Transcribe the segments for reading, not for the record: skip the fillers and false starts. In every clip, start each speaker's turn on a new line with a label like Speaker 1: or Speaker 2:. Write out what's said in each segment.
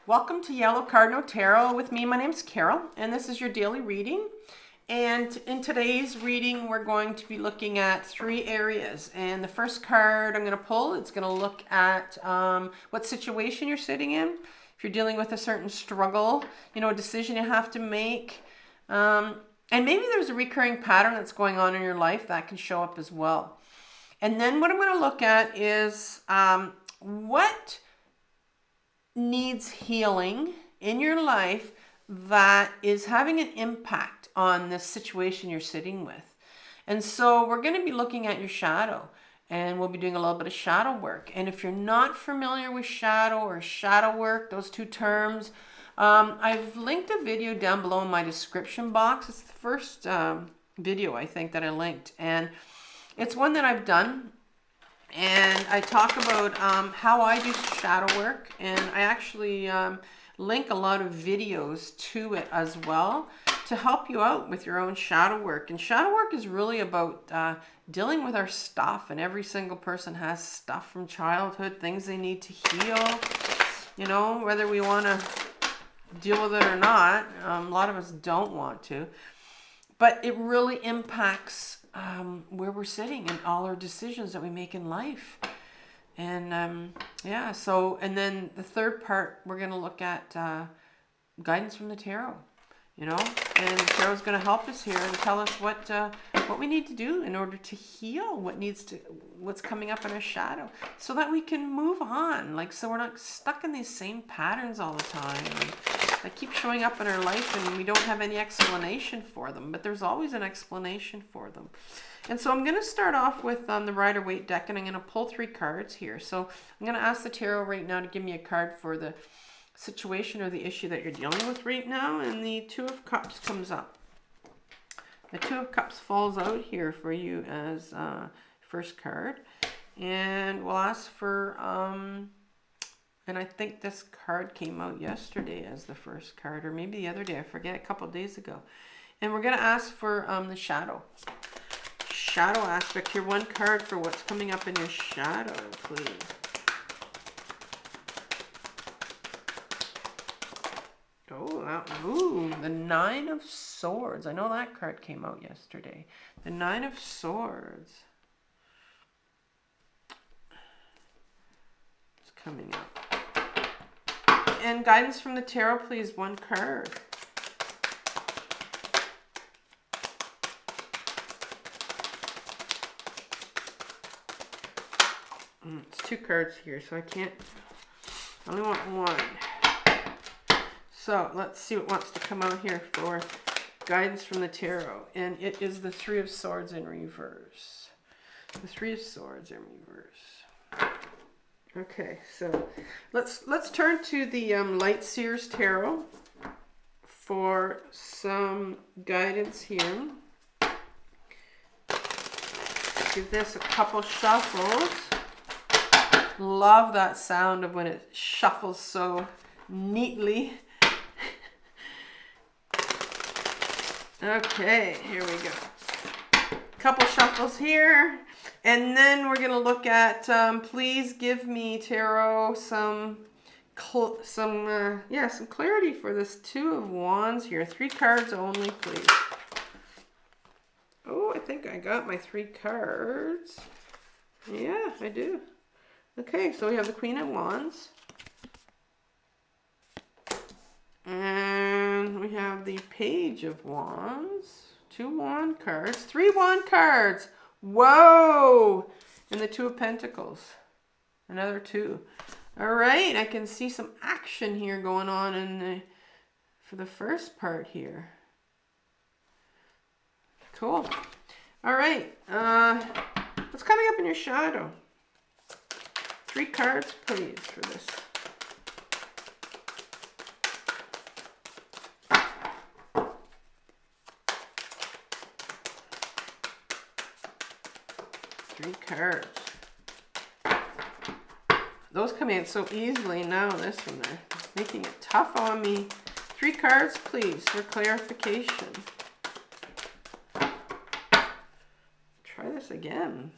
Speaker 1: Welcome to Yellow Cardinal Tarot with me. My name's Carol, and this is your daily reading. And in today's reading, we're going to be looking at 3 areas. And the first card I'm going to pull, it's going to look at what situation you're sitting in. If you're dealing with a certain struggle, a decision you have to make. And maybe there's a recurring pattern that's going on in your life that can show up as well. And then what I'm going to look at is what needs healing in your life that is having an impact on this situation you're sitting with. And so we're going to be looking at your shadow, and we'll be doing a little bit of shadow work. And if you're not familiar with shadow or shadow work, those two terms, I've linked a video down below in my description box. It's the first video I think that I linked, and it's one that I've done. And I talk about how I do shadow work, and I actually link a lot of videos to it as well to help you out with your own shadow work. And shadow work is really about dealing with our stuff, and every single person has stuff from childhood, things they need to heal, whether we want to deal with it or not. A lot of us don't want to, but it really impacts where we're sitting and all our decisions that we make in life. And and then the third part, we're going to look at guidance from the tarot, and the tarot is going to help us here and tell us what we need to do in order to heal what's coming up in our shadow, so that we can move on, so we're not stuck in these same patterns all the time that keep showing up in our life, and we don't have any explanation for them, but there's always an explanation for them. And so I'm going to start off with the Rider-Waite deck, and I'm going to pull 3 cards here. So I'm going to ask the tarot right now to give me a card for the situation or the issue that you're dealing with right now, and the 2 of Cups comes up. The 2 of Cups falls out here for you as first card, and we'll ask for and I think this card came out yesterday as the first card, or maybe the other day, I forget, a couple of days ago. And we're going to ask for the shadow aspect here. 1 card for what's coming up in your shadow, please. The 9 of Swords. I know that card came out yesterday. The 9 of Swords. It's coming up. And guidance from the tarot, please. 1 card. It's 2 cards here, so I only want 1. So let's see what wants to come out here for guidance from the tarot. And it is the 3 of Swords in reverse. The 3 of Swords in reverse. Okay, so let's turn to the Light Seer's Tarot for some guidance here. Give this a couple shuffles. Love that sound of when it shuffles so neatly. Okay, here we go. Couple shuffles here. And then we're going to look at, please give me, tarot, some clarity for this 2 of Wands here. 3 cards only, please. Oh, I think I got my 3 cards. Yeah, I do. Okay, so we have the Queen of Wands. And we have the Page of Wands. 2 Wand cards. 3 Wand cards. Whoa! And the 2 of Pentacles. Another 2. All right, I can see some action here going on for the first part here. Cool. All right, what's coming up in your shadow? 3 cards, please, for this. Cards. Those come in so easily now. This one, they're making it tough on me. 3 cards, please, for clarification. Try this again.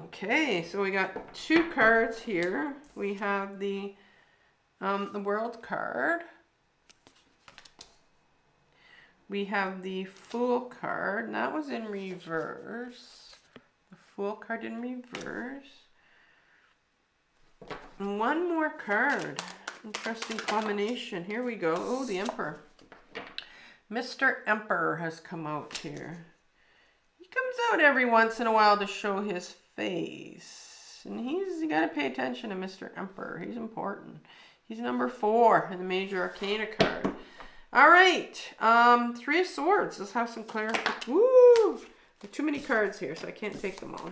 Speaker 1: Okay, so we got 2 cards here. We have the The World card. We have the Fool card, and that was in reverse. The Fool card in reverse. And one more card. Interesting combination. Here we go. Oh, the Emperor. Mr. Emperor has come out here. He comes out every once in a while to show his face. And you got to pay attention to Mr. Emperor. He's important. He's number 4 in the Major Arcana card. All right, 3 of Swords. Let's have some clarification. Woo! There are too many cards here, so I can't take them all.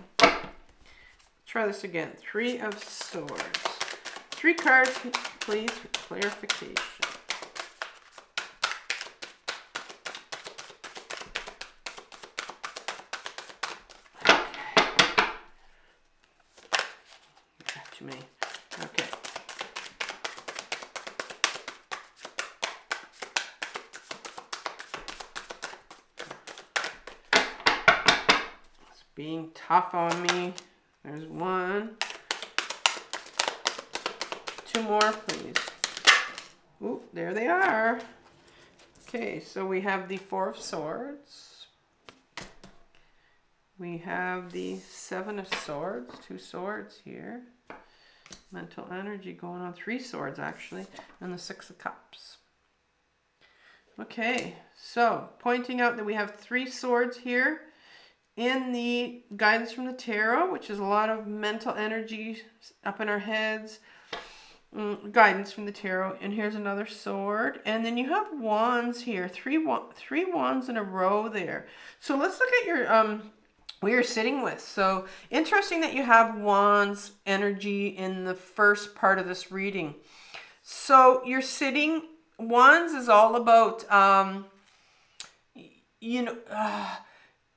Speaker 1: Try this again. 3 of Swords. 3 cards, please, for clarification. Okay. Too many. Okay. Being tough on me. There's 1. 2 more, please. Ooh, there they are. Okay, so we have the 4 of Swords. We have the 7 of Swords. 2 swords here. Mental energy going on. 3 swords, actually. And the 6 of Cups. Okay, so pointing out that we have 3 swords here in the guidance from the tarot, which is a lot of mental energy up in our heads. Guidance from the tarot. And here's another sword. And then you have wands here. 3 wands in a row there. So let's look at your where you're sitting with. So interesting that you have wands energy in the first part of this reading. So you're sitting, wands is all about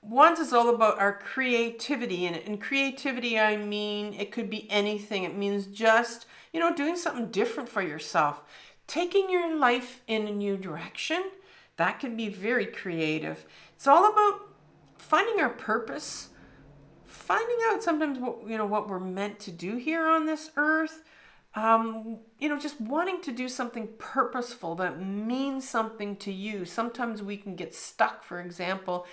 Speaker 1: wands is all about our creativity. And in creativity, I mean, it could be anything. It means just, doing something different for yourself. Taking your life in a new direction. That can be very creative. It's all about finding our purpose. Finding out sometimes what we're meant to do here on this earth. Just wanting to do something purposeful that means something to you. Sometimes we can get stuck, for example,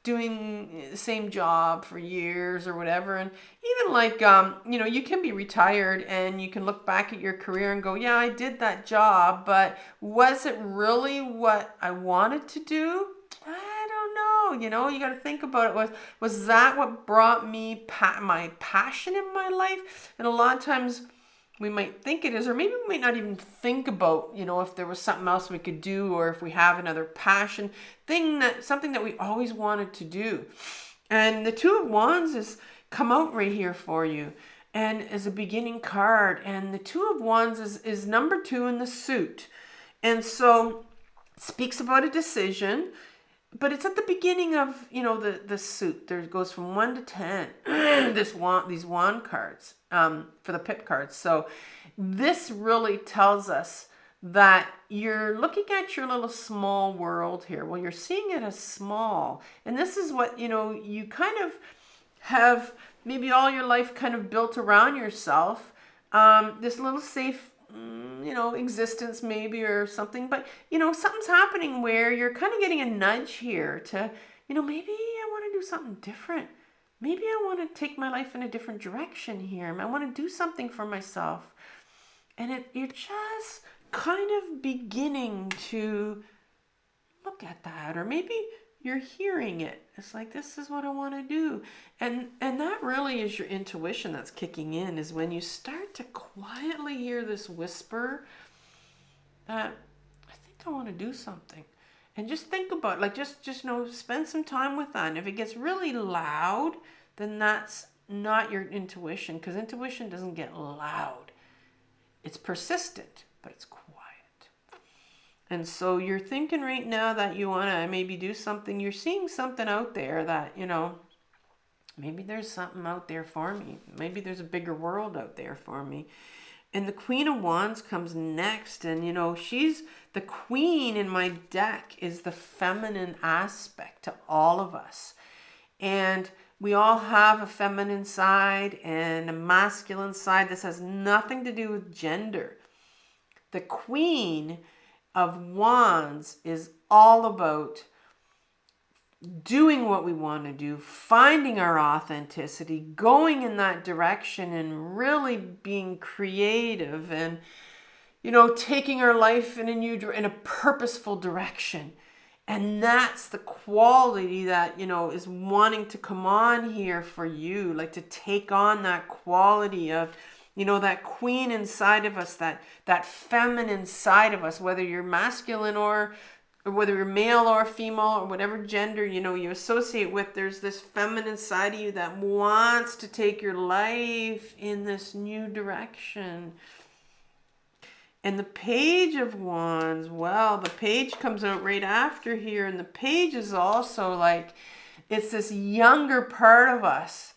Speaker 1: doing the same job for years or whatever. And even like, you can be retired and you can look back at your career and go, yeah, I did that job, but was it really what I wanted to do? I don't know. You got to think about it. Was that what brought me my passion in my life? And a lot of times we might think it is, or maybe we might not even think about, if there was something else we could do, or if we have another passion something that we always wanted to do. And the 2 of Wands is come out right here for you, and as a beginning card. And the 2 of Wands is number 2 in the suit, and so it speaks about a decision. But it's at the beginning of, the suit. There goes from 1 to 10. These wand cards for the pip cards. So this really tells us that you're looking at your little small world here. Well, you're seeing it as small. And this is what, you kind of have maybe all your life kind of built around yourself. This little safe existence maybe or something, but something's happening where you're kind of getting a nudge here to, maybe I want to do something different. Maybe I want to take my life in a different direction here. I want to do something for myself. And you're just kind of beginning to look at that, or maybe you're hearing it. It's like, this is what I want to do. And that really is your intuition that's kicking in, is when you start to quietly hear this whisper that I think I want to do something. And just think about it, just spend some time with that. And if it gets really loud, then that's not your intuition, because intuition doesn't get loud. It's persistent, but it's quiet. And so you're thinking right now that you want to maybe do something. You're seeing something out there that, maybe there's something out there for me. Maybe there's a bigger world out there for me. And the Queen of Wands comes next. And, she's the queen in my deck, is the feminine aspect to all of us. And we all have a feminine side and a masculine side. This has nothing to do with gender. The Queen of Wands is all about doing what we want to do, finding our authenticity, going in that direction and really being creative and, you know, taking our life in a purposeful direction. And that's the quality that, you know, is wanting to come on here for you, like to take on that quality of, you know, that queen inside of us, that feminine side of us, whether you're masculine or whether you're male or female or whatever gender, you know, you associate with, there's this feminine side of you that wants to take your life in this new direction. And the Page of Wands, well, the page comes out right after here. And the page is also like, it's this younger part of us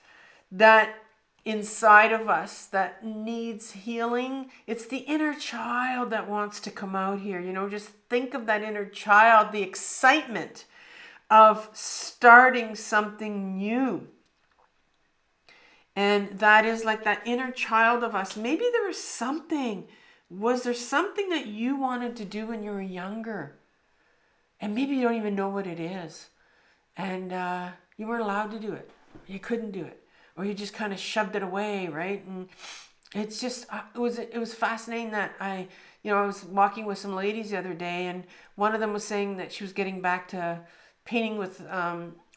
Speaker 1: that inside of us that needs healing. It's the inner child that wants to come out here. You know, just think of that inner child, the excitement of starting something new. And that is like that inner child of us. Maybe there was something that you wanted to do when you were younger? And maybe you don't even know what it is. And you weren't allowed to do it. You couldn't do it. Or you just kind of shoved it away, right? And it's just, it was fascinating that I was walking with some ladies the other day, and one of them was saying that she was getting back to painting with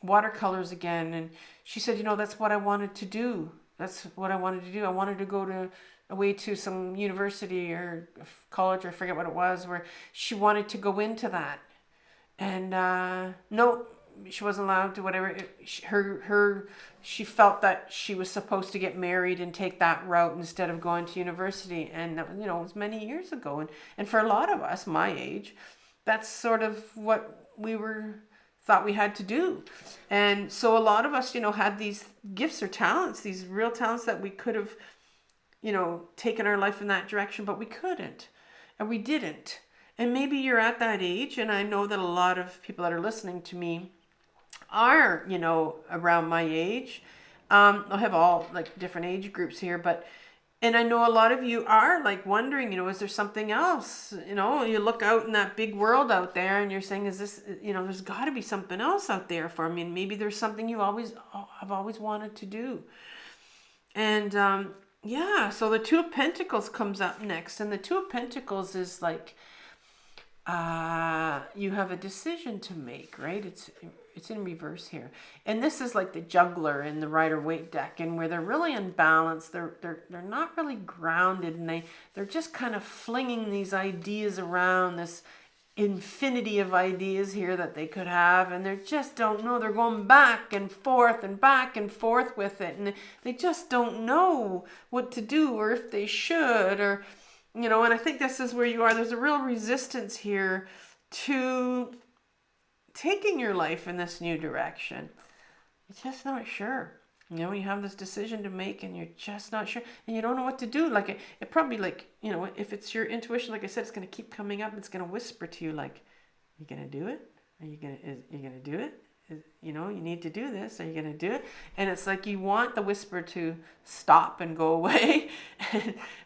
Speaker 1: watercolors again. And she said, you know, that's what I wanted to do. That's what I wanted to do. I wanted to go away to some university or college, or I forget what it was, where she wanted to go into that. And no, she wasn't allowed to, whatever. She felt that she was supposed to get married and take that route instead of going to university. And that, you know, it was many years ago. And for a lot of us, my age, that's sort of what we thought we had to do. And so a lot of us, you know, had these gifts or talents, these real talents that we could have, you know, taken our life in that direction, but we couldn't, and we didn't. And maybe you're at that age, and I know that a lot of people that are listening to me are, you know, around my age. I'll have all like different age groups here, and I know a lot of you are like wondering, you know, is there something else? You know, you look out in that big world out there and you're saying, is this, you know, there's got to be something else out there for me. And maybe there's something you have always wanted to do. And yeah, so the Two of Pentacles comes up next. And the Two of Pentacles is like, you have a decision to make, right? It's in reverse here. And this is like the Juggler in the Rider-Waite deck, and where they're really unbalanced, they're not really grounded, and they're just kind of flinging these ideas around, this infinity of ideas here that they could have, and they just don't know. They're going back and forth with it, and they just don't know what to do, or if they should, or, you know. And I think this is where you are. There's a real resistance here to taking your life in this new direction. You're just not sure. You know, you have this decision to make and you're just not sure, and you don't know what to do. Like it probably, like, you know, if it's your intuition, like I said, it's going to keep coming up. It's going to whisper to you, like, are you going to do it? Are you going to do it? You know, you need to do this. Are you going to do it? And it's like you want the whisper to stop and go away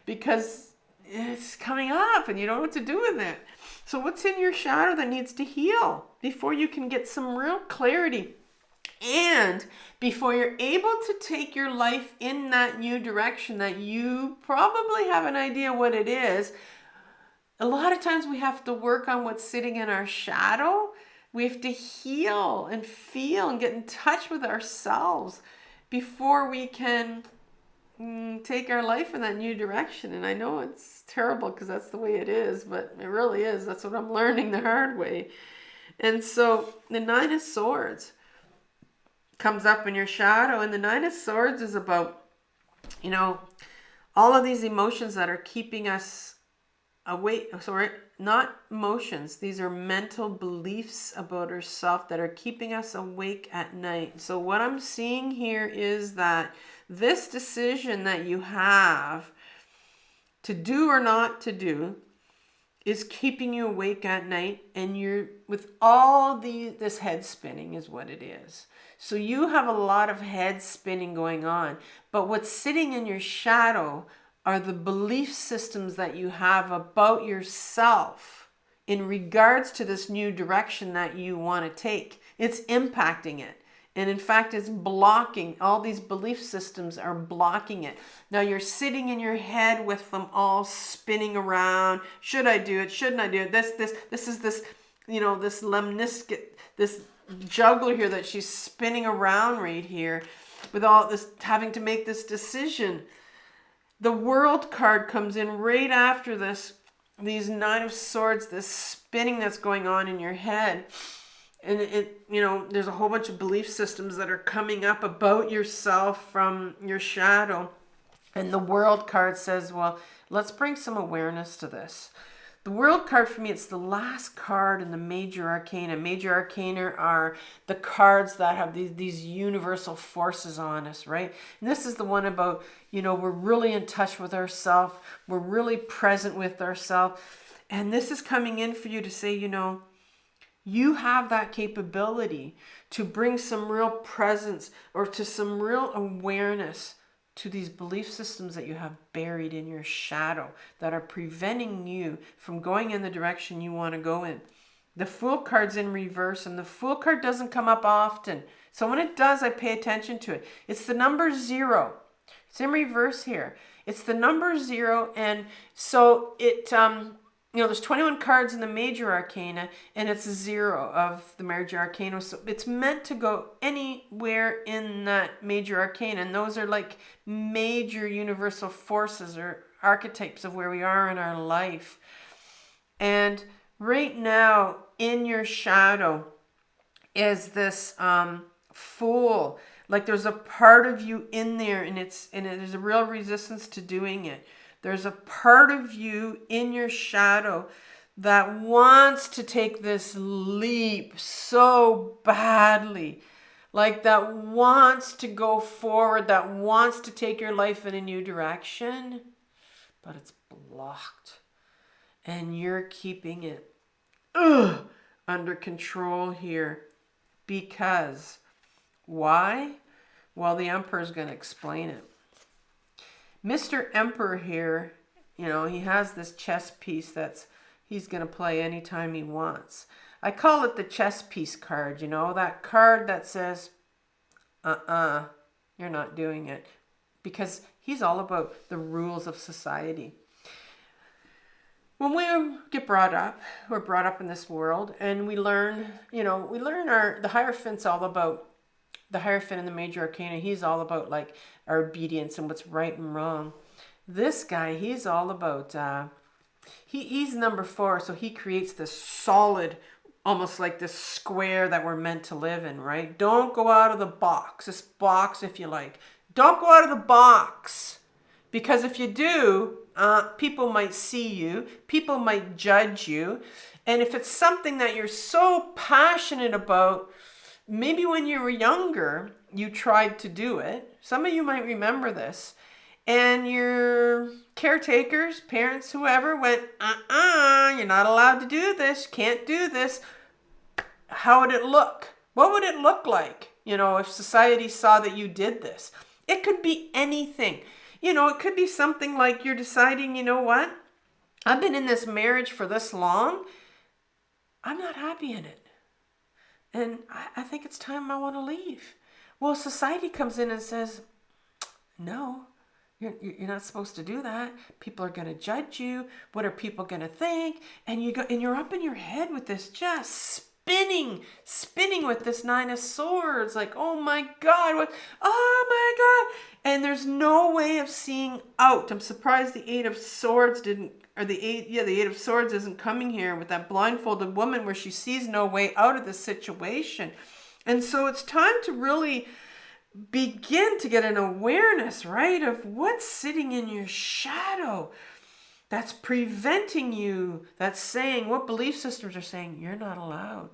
Speaker 1: because it's coming up and you don't know what to do with it. So what's in your shadow that needs to heal before you can get some real clarity, and before you're able to take your life in that new direction that you probably have an idea what it is? A lot of times we have to work on what's sitting in our shadow. We have to heal and feel and get in touch with ourselves before we can take our life in that new direction. And I know it's terrible because that's the way it is, but it really is. That's what I'm learning the hard way. And so the Nine of Swords comes up in your shadow, and the Nine of Swords is about, you know, all of these emotions that are keeping us awake. Sorry, not emotions. These are mental beliefs about ourselves that are keeping us awake at night. So what I'm seeing here is that this decision that you have to do or not to do is keeping you awake at night, and you're with all this head spinning is what it is. So you have a lot of head spinning going on, but what's sitting in your shadow are the belief systems that you have about yourself in regards to this new direction that you want to take. It's impacting it. And in fact, it's blocking. All these belief systems are blocking it. Now you're sitting in your head with them all spinning around. Should I do it? Shouldn't I do it? This is this, this lemniscate, this juggler here that she's spinning around right here with all this, having to make this decision. The World card comes in right after this, these Nine of Swords, this spinning that's going on in your head. And there's a whole bunch of belief systems that are coming up about yourself from your shadow. And the World card says, well, let's bring some awareness to this. The World card for me, it's the last card in the Major Arcana. Major Arcana are the cards that have these universal forces on us, right? And this is the one about, we're really in touch with ourselves. We're really present with ourselves. And this is coming in for you to say, you have that capability to bring some real presence or to some real awareness to these belief systems that you have buried in your shadow that are preventing you from going in the direction you want to go in. The Fool card's in reverse, and the Fool card doesn't come up often. So when it does, I pay attention to it. It's the number 0. It's in reverse here. It's the number 0, and so it there's 21 cards in the Major Arcana, and it's 0 of the Major Arcana. So it's meant to go anywhere in that Major Arcana. And those are like major universal forces or archetypes of where we are in our life. And right now, in your shadow is this Fool. Like there's a part of you in there, and there's a real resistance to doing it. There's a part of you in your shadow that wants to take this leap so badly. Like that wants to go forward, that wants to take your life in a new direction. But it's blocked. And you're keeping it under control here. Because, why? Well, the Emperor's going to explain it. Mr. Emperor here, he has this chess piece he's going to play anytime he wants. I call it the chess piece card, that card that says, you're not doing it. Because he's all about the rules of society. When we get brought up, we're brought up in this world, and we learn, the Hierophant's all about, the Hierophant in the Major Arcana, he's all about like our obedience and what's right and wrong. This guy, he's all about, he's number 4, so he creates this solid, almost like this square that we're meant to live in, right? Don't go out of the box, this box if you like. Don't go out of the box, because if you do, people might see you, people might judge you, and if it's something that you're so passionate about, maybe when you were younger, you tried to do it. Some of you might remember this. And your caretakers, parents, whoever went, you're not allowed to do this, can't do this. How would it look? What would it look like, if society saw that you did this? It could be anything. It could be something like you're deciding, what? I've been in this marriage for this long. I'm not happy in it. And I think it's time I want to leave. Well, society comes in and says, no, you're not supposed to do that. People are going to judge you. What are people going to think? And you're up in your head with this just spinning with this Nine of Swords. Like, oh my God, oh my God. And there's no way of seeing out. I'm surprised the Eight of Swords didn't, or the Eight of Swords isn't coming here with that blindfolded woman where she sees no way out of this situation. And so it's time to really begin to get an awareness, right, of what's sitting in your shadow that's preventing you, that's saying, what belief systems are saying, you're not allowed.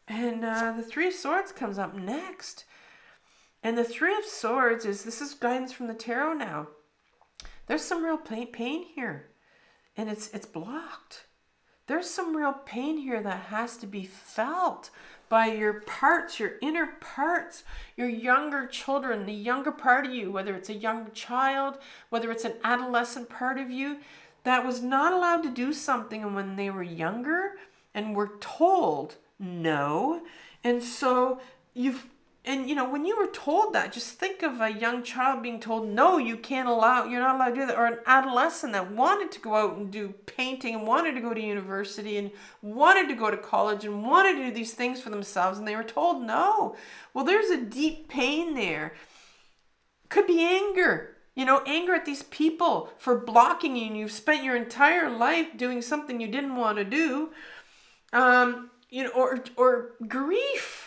Speaker 1: And the Three of Swords comes up next. And the Three of Swords this is guidance from the tarot now. There's some real pain here, and it's blocked. There's some real pain here that has to be felt by your parts, your inner parts, your younger children, the younger part of you, whether it's a young child, whether it's an adolescent part of you, that was not allowed to do something when they were younger and were told no. And so when you were told that, just think of a young child being told, no, you're not allowed to do that. Or an adolescent that wanted to go out and do painting and wanted to go to university and wanted to go to college and wanted to do these things for themselves, and they were told no. Well, there's a deep pain there. Could be anger. Anger at these people for blocking you, and you've spent your entire life doing something you didn't want to do. Or grief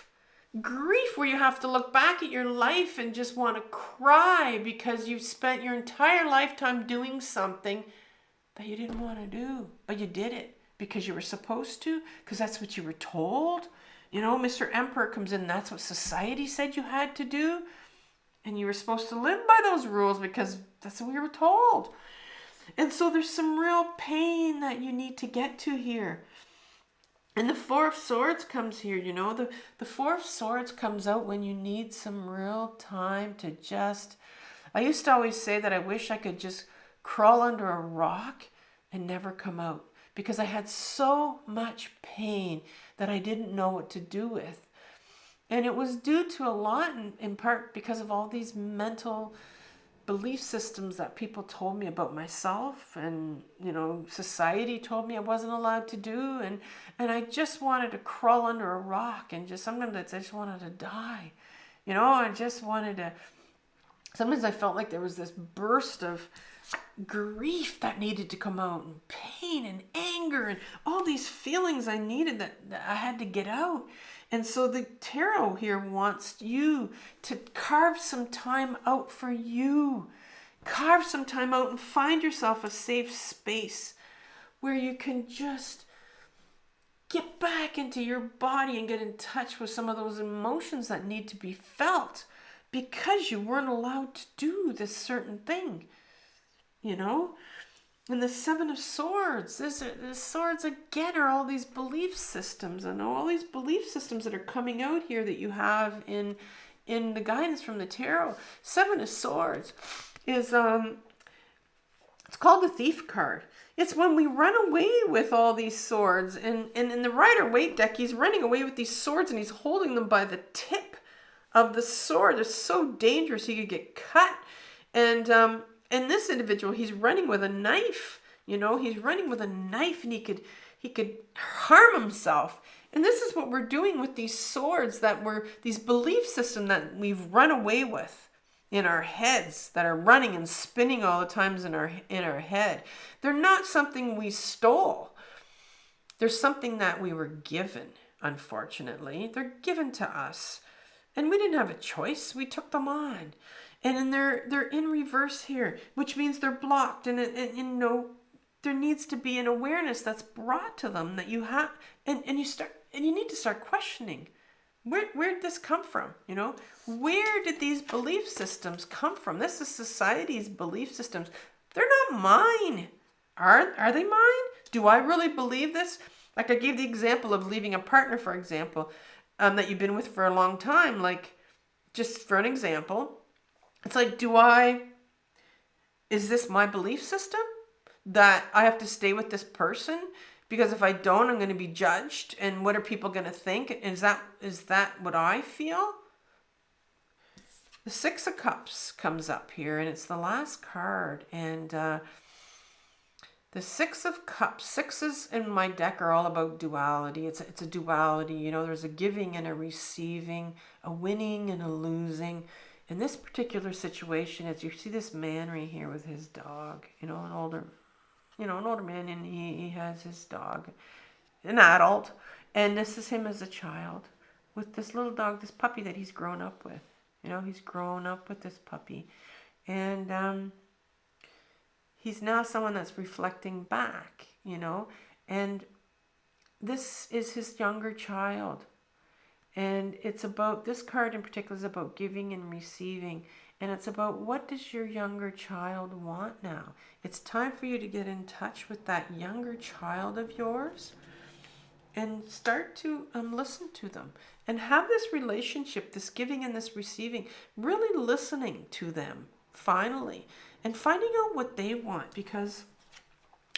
Speaker 1: where you have to look back at your life and just want to cry because you've spent your entire lifetime doing something that you didn't want to do, but you did it because you were supposed to, because that's what you were told. Mr. Emperor comes in, that's what society said you had to do, and you were supposed to live by those rules because that's what we were told. And so there's some real pain that you need to get to here. And the Four of Swords comes here, the Four of Swords comes out when you need some real time to just, I used to always say that I wish I could just crawl under a rock and never come out, because I had so much pain that I didn't know what to do with. And it was due to a lot, in part because of all these mental belief systems that people told me about myself, and society told me I wasn't allowed to do, and I just wanted to crawl under a rock, and sometimes I just wanted to die. I just wanted to, sometimes I felt like there was this burst of grief that needed to come out, and pain and anger and all these feelings I needed that I had to get out. And so the tarot here wants you to carve some time out for you. Carve some time out and find yourself a safe space where you can just get back into your body and get in touch with some of those emotions that need to be felt because you weren't allowed to do this certain thing. And the Seven of Swords, the swords again are all these belief systems, and all these belief systems that are coming out here that you have in the guidance from the tarot. Seven of Swords is it's called the Thief card. It's when we run away with all these swords, and in the Rider-Waite deck, he's running away with these swords and he's holding them by the tip of the sword. They're so dangerous he could get cut. And this individual, he's running with a knife. He's running with a knife, and he could harm himself. And this is what we're doing with these swords, these belief systems that we've run away with in our heads, that are running and spinning all the times in our head. They're not something we stole. They're something that we were given, unfortunately. They're given to us. And we didn't have a choice. We took them on. And they're in reverse here, which means they're blocked. And there needs to be an awareness that's brought to them that you have, and you need to start questioning, where did this come from? Where did these belief systems come from? This is society's belief systems. They're not mine. Are they mine? Do I really believe this? Like I gave the example of leaving a partner, for example, that you've been with for a long time. Like, just for an example. It's like, is this my belief system that I have to stay with this person? Because if I don't, I'm going to be judged. And what are people going to think? Is that what I feel? The Six of Cups comes up here, and it's the last card. And the Six of Cups, sixes in my deck are all about duality. It's a duality. There's a giving and a receiving, a winning and a losing. In this particular situation, as you see this man right here with his dog, an older man, and he has his dog, an adult, and this is him as a child with this little dog, this puppy that he's grown up with. He's grown up with this puppy, and he's now someone that's reflecting back, and this is his younger child. And it's about, this card in particular is about giving and receiving. And it's about, what does your younger child want now? It's time for you to get in touch with that younger child of yours and start to listen to them and have this relationship, this giving and this receiving, really listening to them finally and finding out what they want, because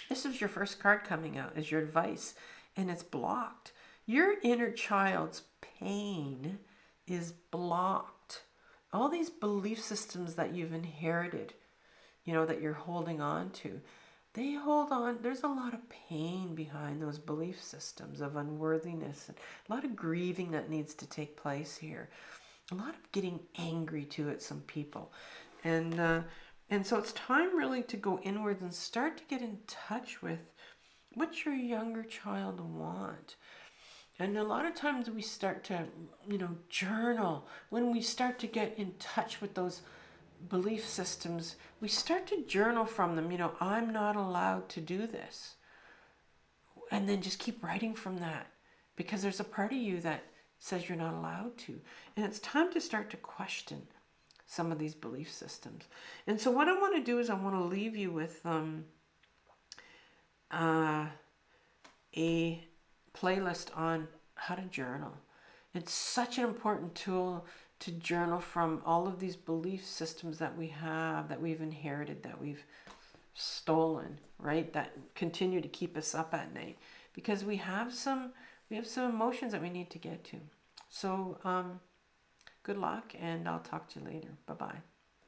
Speaker 1: this is your first card coming out as your advice and it's blocked. Your inner child's pain is blocked. All these belief systems that you've inherited, that you're holding on to, they hold on. There's a lot of pain behind those belief systems of unworthiness, and a lot of grieving that needs to take place here. A lot of getting angry too at some people. And so it's time really to go inwards and start to get in touch with what your younger child want. And a lot of times we start to, journal. When we start to get in touch with those belief systems, we start to journal from them. I'm not allowed to do this. And then just keep writing from that, because there's a part of you that says you're not allowed to. And it's time to start to question some of these belief systems. And so what I want to do is I want to leave you with a playlist on how to journal. It's such an important tool to journal from all of these belief systems that we have, that we've inherited, that we've stolen, right? That continue to keep us up at night, because we have some emotions that we need to get to. So good luck, and I'll talk to you later. Bye-bye.